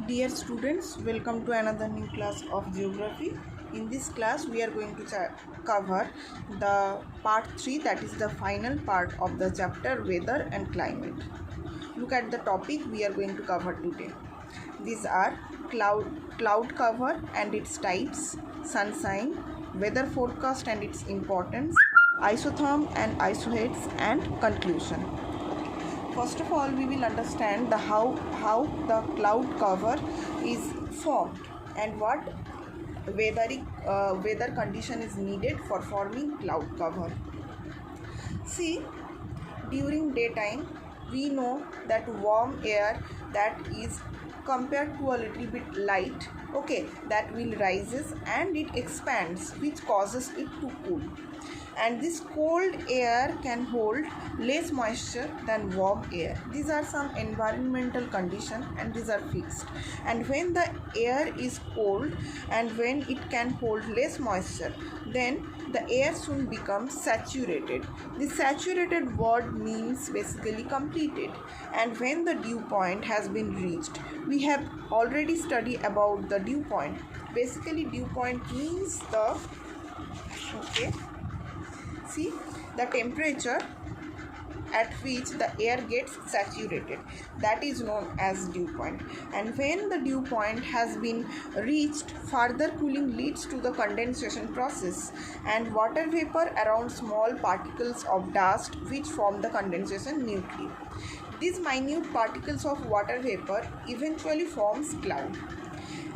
Dear students, welcome to another new class of geography. In this class, we are going to cover the part 3, that is the final part of the chapter Weather and Climate. Look at the topic we are going to cover today. These are cloud cover and its types, sunshine, weather forecast and its importance, isotherm and isoheids, and conclusion. First of all, we will understand the how the cloud cover is formed and what weather condition is needed for forming cloud cover. See, during daytime, we know that warm air that is compared to a little bit light, okay, that will rises and it expands, which causes it to cool, and this cold air can hold less moisture than warm air. These are some environmental conditions and these are fixed. And when the air is cold and when it can hold less moisture, then the air soon becomes saturated. The saturated word means basically completed. And when the dew point has been reached, we have already studied about the dew point. Basically, dew point means the see the temperature at which the air gets saturated, that is known as dew point. And when the dew point has been reached, further cooling leads to the condensation process and water vapor around small particles of dust which form the condensation nuclei. These minute particles of water vapor eventually forms cloud.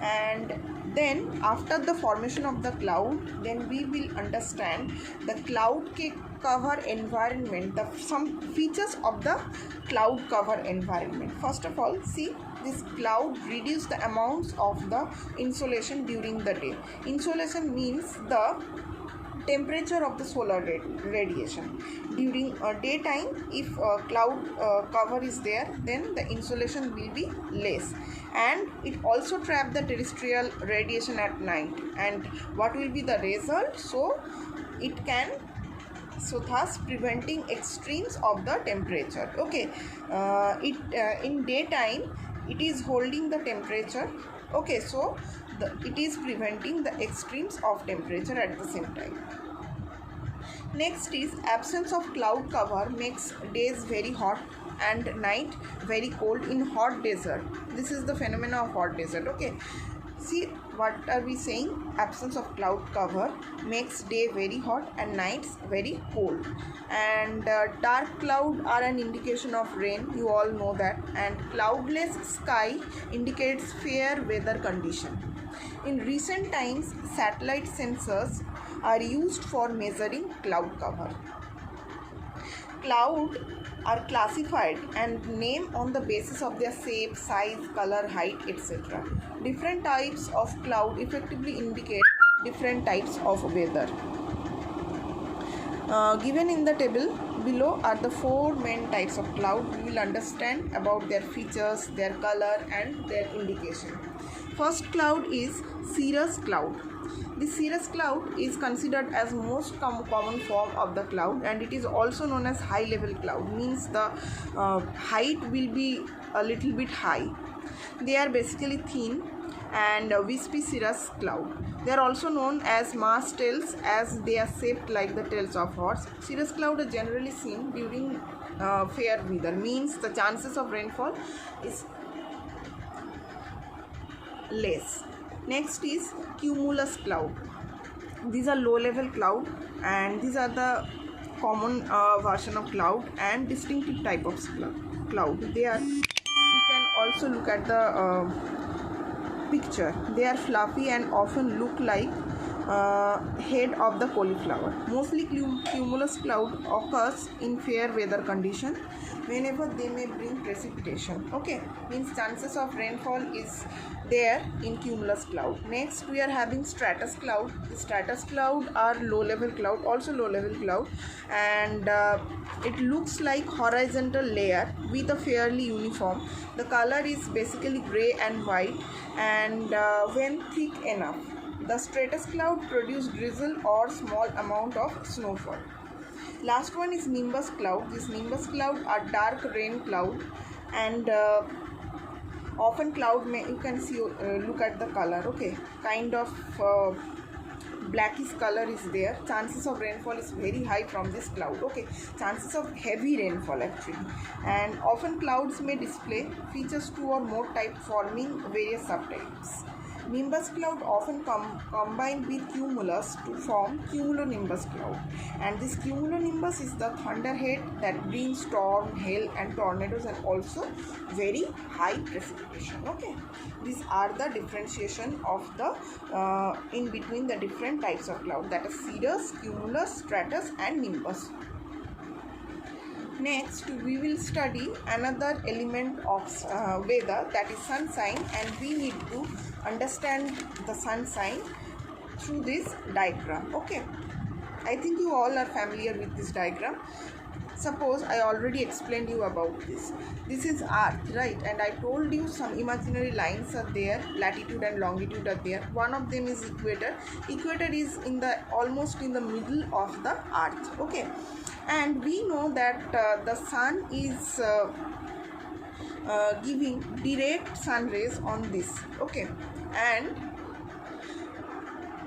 And then after the formation of the cloud, then we will understand the cloud cover environment, some features of the cloud cover environment. First of all, see, this cloud reduce the amounts of the insolation during the day. Insolation means the temperature of the solar radiation. During daytime, if cloud cover is there, then the insolation will be less, and it also trap the terrestrial radiation at night. And what will be the result? So it can, so thus preventing extremes of the temperature. Okay, in daytime it is holding the temperature. Okay, so it is preventing the extremes of temperature at the same time. Next is absence of cloud cover makes days very hot and night very cold in hot desert. This is the phenomena of hot desert. Okay, see, what are we saying? Absence of cloud cover makes day very hot and nights very cold. And dark cloud are an indication of rain, you all know that. And cloudless sky indicates fair weather condition. In recent times, satellite sensors are used for measuring cloud cover. Cloud are classified and named on the basis of their shape, size, color, height, etc. Different types of cloud effectively indicate different types of weather. Given in the table below are the four main types of cloud. We will understand about their features, their color and their indication. First cloud is cirrus cloud. The cirrus cloud is considered as most common form of the cloud, and it is also known as high level cloud, means the height will be a little bit high. They are basically thin and wispy cirrus cloud. They are also known as Mars tails as they are shaped like the tails of horse. Cirrus cloud are generally seen during fair weather, means the chances of rainfall is less. Next is cumulus cloud. These are low level cloud and these are the common version of cloud and distinctive type of cloud. They are, you can also look at the picture. They are fluffy and often look like head of the cauliflower. Mostly cumulus cloud occurs in fair weather condition whenever they may bring precipitation. Okay, means chances of rainfall is there in cumulus cloud. Next we are having stratus cloud. The stratus cloud are low level cloud, also low level cloud, and it looks like horizontal layer with a fairly uniform. The color is basically gray and white, and when thick enough, the stratus cloud produce drizzle or small amount of snowfall. Last one is nimbus cloud. This nimbus cloud are dark rain cloud, and Often cloud may, you can see, look at the color, okay, kind of blackish color is there. Chances of rainfall is very high from this cloud, okay, chances of heavy rainfall actually. And often clouds may display features two or more types forming various subtypes. Nimbus cloud often combine with cumulus to form cumulonimbus cloud, and this cumulonimbus is the thunderhead that brings storm, hail and tornadoes, and also very high precipitation, okay. These are the differentiation of the in between the different types of cloud, that is cirrus, cumulus, stratus and nimbus. Next, we will study another element of weather, that is sun sign, and we need to understand the sun sign through this diagram, okay. I think you all are familiar with this diagram. Suppose I already explained you about this. This is earth, right? And I told you some imaginary lines are there, latitude and longitude are there. One of them is equator. Equator is in the almost in the middle of the earth, okay. And we know that the sun is giving direct sun rays on this, okay. And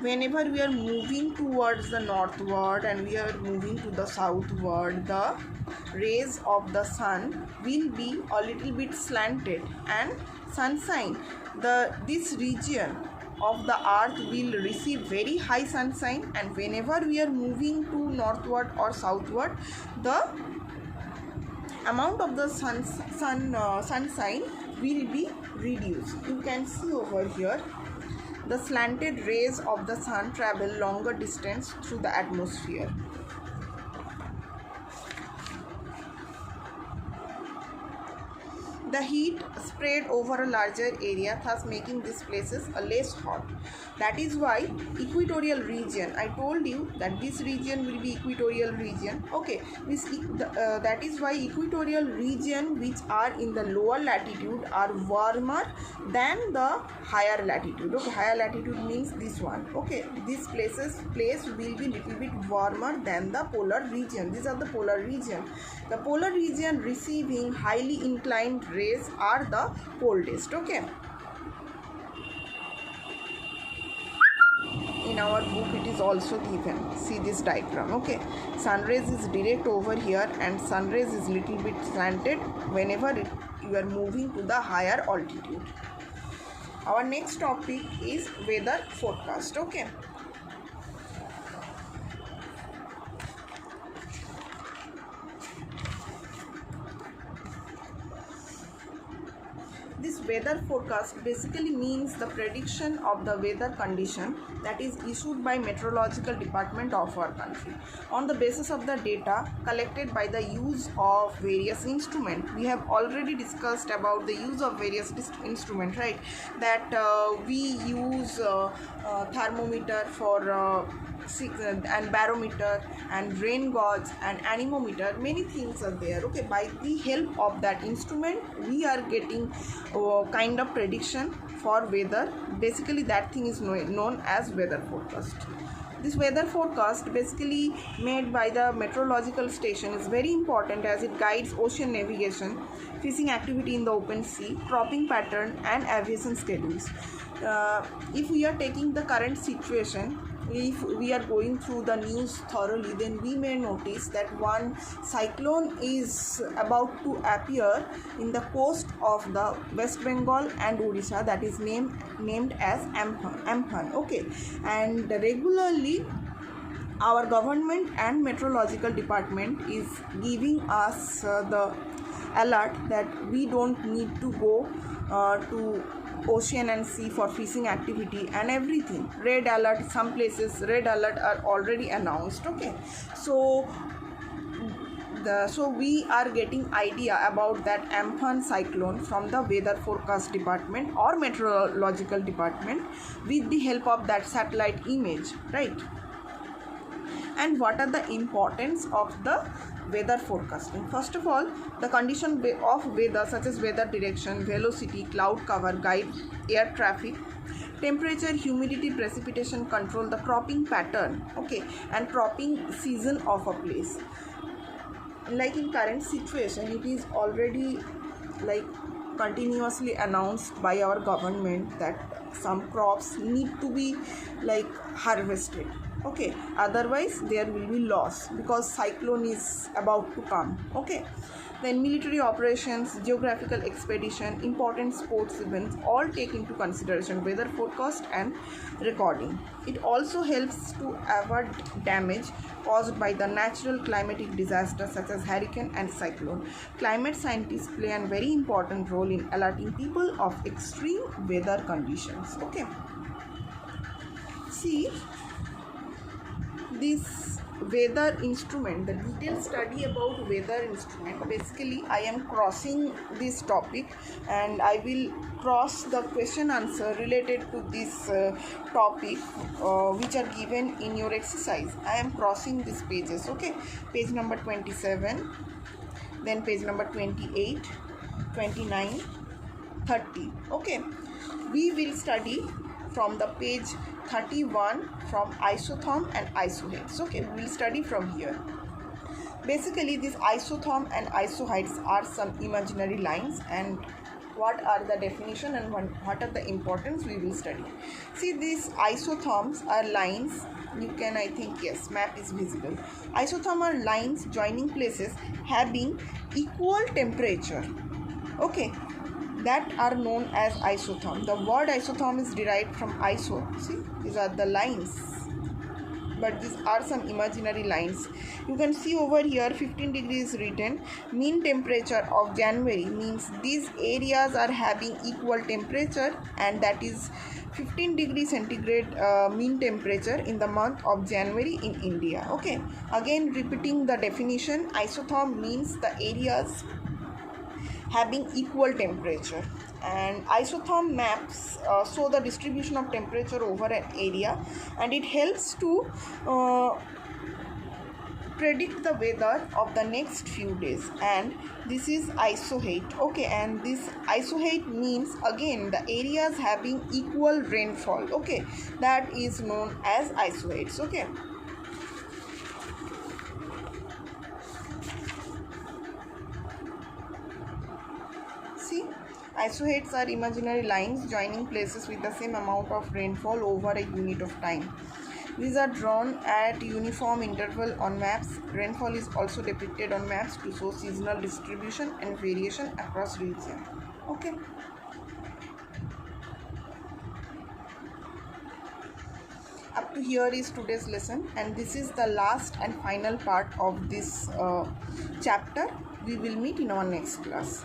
whenever we are moving towards the northward and we are moving to the southward, the rays of the sun will be a little bit slanted, and sunshine, this region of the earth will receive very high sunshine, and whenever we are moving to northward or southward, the amount of the sunshine will be reduced. You can see over here, the slanted rays of the sun travel longer distance through the atmosphere. The heat spread over a larger area, thus making these places less hot. That is why equatorial region, I told you that this region will be equatorial region, okay. That is why equatorial region which are in the lower latitude are warmer than the higher latitude, okay. Higher latitude means this one, okay. This place will be little bit warmer than the polar region. These are the polar region. The polar region receiving highly inclined rays are the coldest, okay. In our book it is also given, see this diagram, okay. Sun rays is direct over here and sun rays is little bit slanted whenever you are moving to the higher altitude. Our next topic is weather forecast, okay. This weather forecast basically means the prediction of the weather condition that is issued by meteorological department of our country on the basis of the data collected by the use of various instruments. We have already discussed about the use of various instruments, right? That we use thermometer for and barometer and rain gauge and anemometer. Many things are there, okay. By the help of that instrument we are getting kind of prediction for weather. Basically that thing is known as weather forecast. This weather forecast basically made by the meteorological station is very important as it guides ocean navigation, fishing activity in the open sea, cropping pattern and aviation schedules. If we are taking the current situation, if we are going through the news thoroughly, then we may notice that one cyclone is about to appear in the coast of the West Bengal and Odisha, that is named as Amphan, okay. And regularly our government and meteorological department is giving us the alert that we don't need to go to ocean and sea for fishing activity and everything. Red alert, some places red alert are already announced, okay. So we are getting idea about that Amphan cyclone from the weather forecast department or meteorological department with the help of that satellite image, right? And what are the importance of the weather forecasting? First of all, the condition of weather such as weather direction, velocity, cloud cover, guide air traffic, temperature, humidity, precipitation control, the cropping pattern, okay, and cropping season of a place. Like in current situation, it is already like continuously announced by our government that some crops need to be like harvested. Okay, otherwise there will be loss because cyclone is about to come. Okay, then military operations, geographical expedition, important sports events all take into consideration weather forecast and recording. It also helps to avoid damage caused by the natural climatic disasters such as hurricane and cyclone. Climate scientists play a very important role in alerting people of extreme weather conditions. Okay, see this weather instrument, the detailed study about weather instrument. Basically I am crossing this topic and I will cross the question answer related to this topic which are given in your exercise. I am crossing these pages. Okay, page number 27, then page number 28, 29, 30. Okay, we will study from the page 31 from isotherm and isoheights. Okay, we will study from here. Basically these isotherm and isoheights are some imaginary lines, and what are the definition and what are the importance we will study. See, these isotherms are lines, you can, I think, yes, map is visible. Isotherm are lines joining places having equal temperature. Okay, that are known as isotherm. The word isotherm is derived from iso. See, these are the lines, but these are some imaginary lines. You can see over here 15 degrees written. Mean temperature of January means these areas are having equal temperature, and that is 15 degrees centigrade mean temperature in the month of January in India. Okay, again repeating the definition, isotherm means the areas having equal temperature, and isotherm maps show the distribution of temperature over an area, and it helps to predict the weather of the next few days. And this is isoheight. Okay, and this isoheight means again the areas having equal rainfall. Okay, that is known as isoheights. Okay, see, isoheights are imaginary lines joining places with the same amount of rainfall over a unit of time. These are drawn at uniform interval on maps. Rainfall is also depicted on maps to show seasonal distribution and variation across region. Okay. Up to here is today's lesson, and this is the last and final part of this chapter. We will meet in our next class.